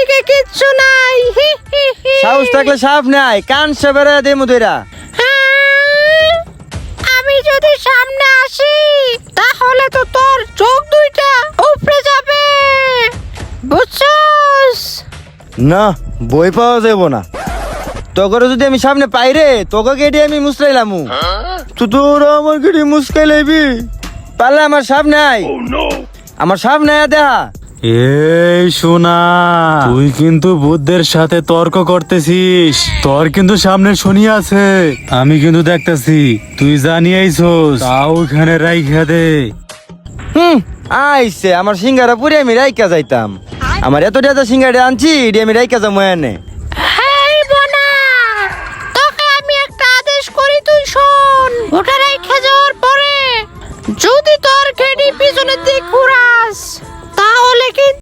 এদিকে কিচ্ছু নাই। সাহস থাকলে সাপ নাই, কান সেবেরে দে মুদেরা। আমি যদি সামনে আসি তাহলে তো তোর চোখ দুইটা উপড়ে যাবে, বুঝছস? না, বই পাওয়া যাবো না। তোকে যদি আমি সামনে পাই রে, তোকে গেডি আমি মুসরাইলামু। তো তোরা আমার গেডি মুসকাইলাইবি? পারলে আমার সামনে আয়, আমার সামনে আয় দেখা। এই শোনা, তুই কিন্তু বুদ্ধের সাথে তর্ক করতেছিস। তোর কিন্তু সামনে শনি আছে, আমি কিন্তু দেখতেছি। তুই জানি আইছস, তাও ওখানে রাইখা দে। আইসে আমার সিঙ্গারা পুরে আমি রাইকা যাইতাম। আমার এত টাকা সিঙ্গারা আনছি, এডি আমি রাইকা যাবো এনে। হেই বোনা, তোকে আমি একটা আদেশ করি, তুই শোন। ওটা রেখে যাওয়ার পরে যদি তোর গেডি পিছনের দিক ঘুরা